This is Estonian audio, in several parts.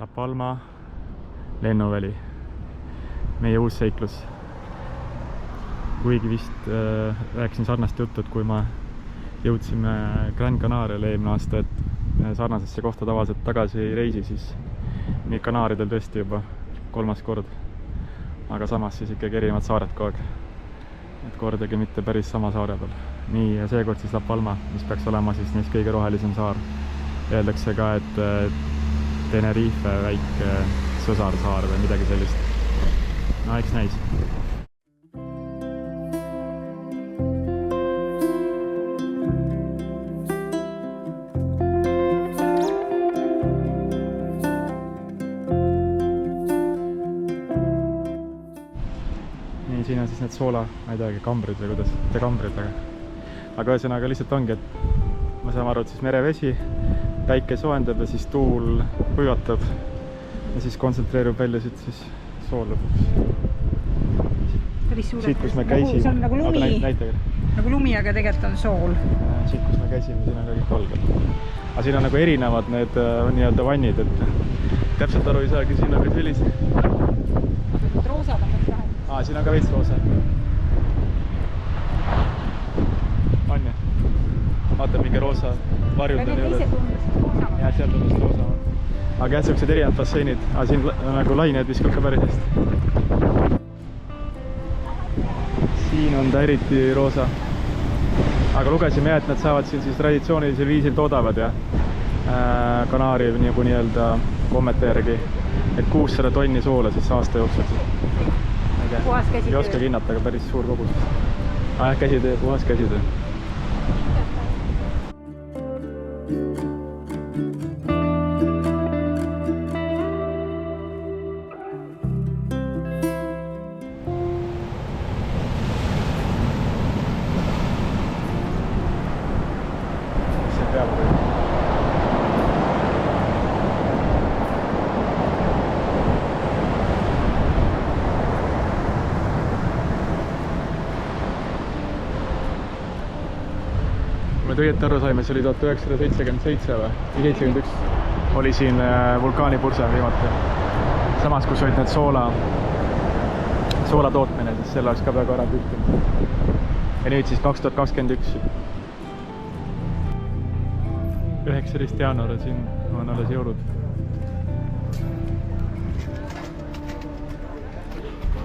La Palma lennuväli, meie uus seiklus. Kuigi vist rääkisin sarnast juttu, et kui ma jõudsime Gran Canariale eelmine aasta, et sarnasesse kohta tavaliselt tagasi ei reisi, siis nii Kanaaridel tõesti juba 3. kord. Aga samas siis ikkagi erinevad saared kogu aeg. Et kordagi mitte päris sama saare peal. Nii, ja seekord siis La Palma, mis peaks olema siis neist kõige rohelisem saar. Öeldakse ka, et Tenerife väike sõsarsaar või midagi sellist. No, eks näis. Nii, siin on siis need soola, ma ei teagi, kambrid või kuidas, mitte kambrid, aga ühesõnaga lihtsalt ongi, et ma saan aru, et siis merevesi, päike soojendab ja siis tuul kuivatab ja siis kontsentreerub välja siit siis sool lõpuks. Siit, kus me käisime. See on nagu lumi, nagu lumi, aga tegelikult on sool. Siit, kus me käisime, siin on ka kõik valged. Aga siin on nagu erinevad need nii-öelda vannid, et täpselt aru ei saagi, siin on ka sellised. Roosad on mõttes vähem. Siin on ka veits roosa. On ju? Vaata, mingi roosa varjud on juurde. Ja seal tundus roosa on. Aga jah, sellised erinevad basseinid. Siin nagu lained viskab ka päris hästi. Siin on ta eriti roosa. Aga lugesime jah, et nad saavad siin siis traditsioonilisel viisil toodavad ja Kanaari nagu nii-öelda kommete järgi, et 600 tonni soola siis aasta jooksul. Ei oskagi hinnata, aga päris suur kogus. Jah, käsitöö, puhas käsitöö. Me tõieti aru saime, see oli 1977 või 71 oli siin vulkaanipurse viimati. Samas, kus olid need soola tootmine, siis selle oleks ka peaaegu ära tükkinud. Ja nüüd siis 2021. 19. jaanuar siin on alles jõulud.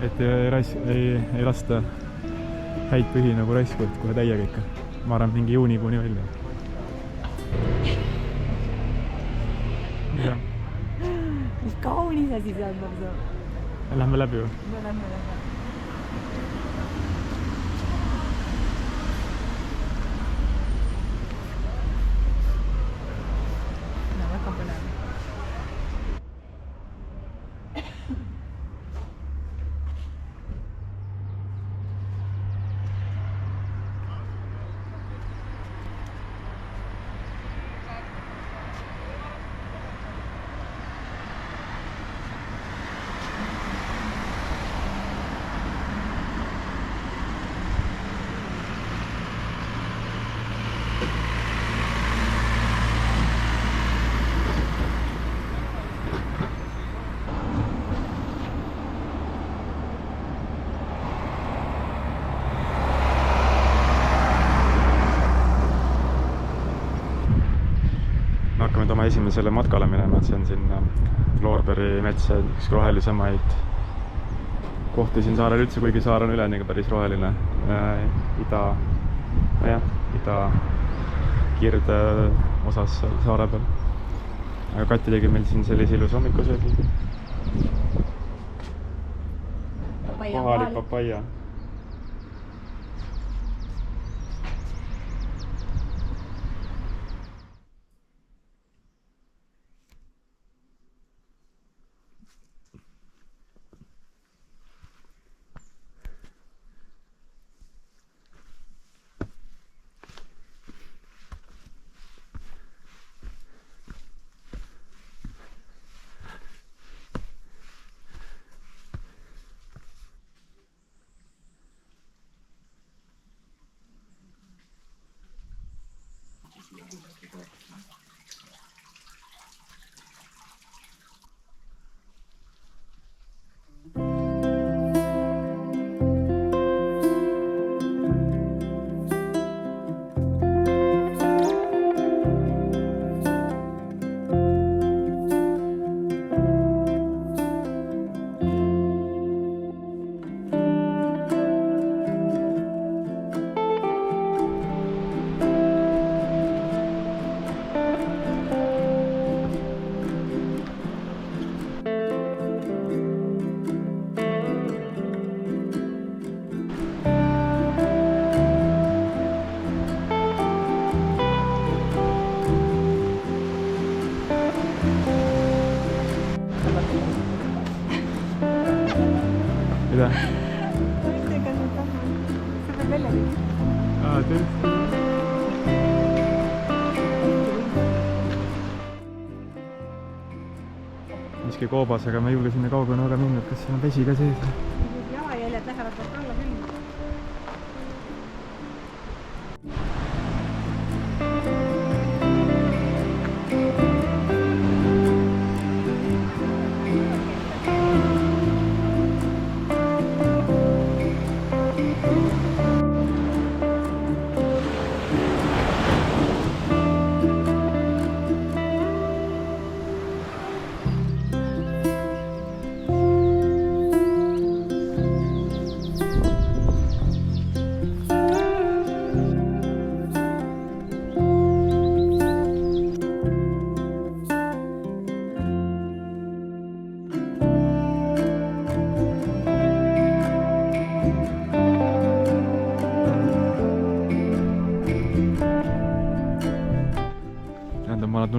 Et ei lasta häid pühi nagu raisku, et kohe täiega ikka. Ma arvan, mingi juunikuuni välja. Mis kaunis asi see on? Lähme läbi ju. Me lähme läbi. No, väga põnev. Hakkame oma esimesele matkale minema, et see on siin Loorberi metsa üks rohelisemaid kohti siin saarel üldse, kuigi saar on üleni päris roheline. Ida kirde osas saare peal. Aga Kati tegi meil siin sellise ilus hommikusöögi. Kohalik papaia. mida? Naistega nüüd taha. See peab välja minna. Tõesti. miski koobas, aga ma ei julge sinna kauge nurga minna, et kas siin on vesi ka sees. Jalajäljed lähevad sealt alla küll.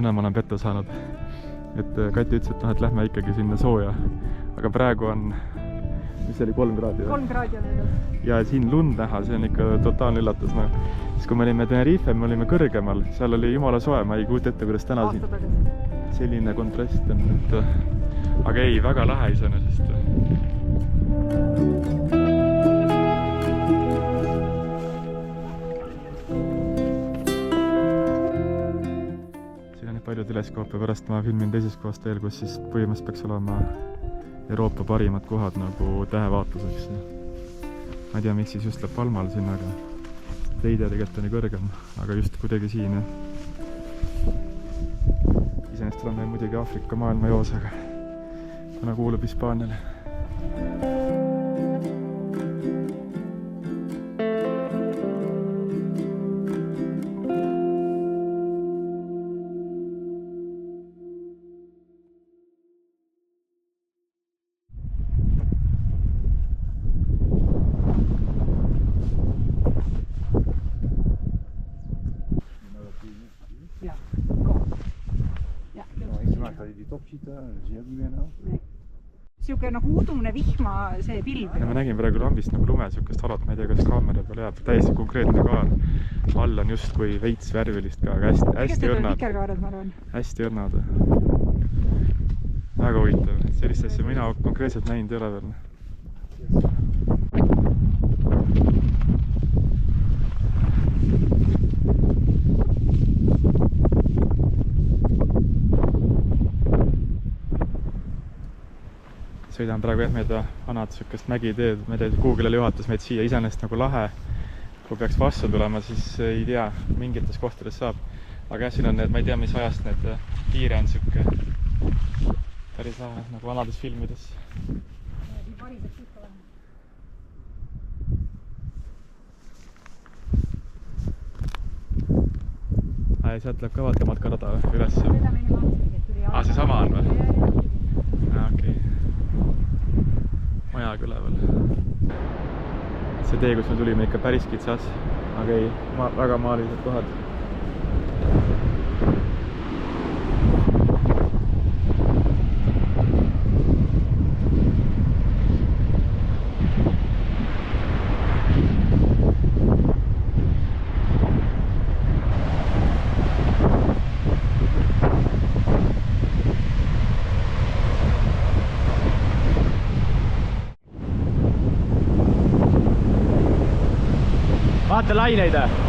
Ma olen petta saanud, et Kati ütles, et noh, et lähme ikkagi sinna sooja, aga praegu on, mis see oli, 3 kraadi või? 3 kraadi on nüüd. Ja siin lund näha, see on ikka totaalne üllatus, noh. Siis kui me olime Tenerife, me olime kõrgemal, seal oli jumala soe, ma ei kujuta ette, kuidas täna siin selline kontrast on, et aga ei, väga lahe iseenesest. palju teleskoope, pärast ma filmin teises kohas veel, kus siis põhimõtteliselt peaks olema Euroopa parimad kohad nagu tähevaatluseks. Ma ei tea, miks siis just La Palmal siin, aga Teide tegelikult on ju kõrgem, aga just kuidagi siin. Iseenesest oleme muidugi Aafrika maailma joos, aga kuna kuulub Hispaaniale. Siuke nagu udune vihma see pilv. Ja ma nägin praegu lambist nagu lume siukest alat, ma ei tea, kas kaamera peal jääb, täiesti konkreetne kaar. All on just kui veits värvilist ka, aga hästi õrnad. Hästi õrnad. Väga huvitav, sellist asja mina konkreetselt näinud ei ole veel. Sõidan praegu mööda vanad sükest mägiteed, ma ei tea, Google'ile juhatas meid siia, iseenesest nagu lahe. Kui peaks vastu tulema, siis ei tea, mingites kohtades saab. Aga jah, siin on need, ma ei tea, mis ajast need piire on sükke. Päris lahe, nagu vanades filmides. Sealt läheb ka vaatamat karada üles. See sama on või? Okei. Majaga üleval. See tee, kus me tulime, ikka päris kitsas, aga ei, väga maalised kohad. Vaata laineid!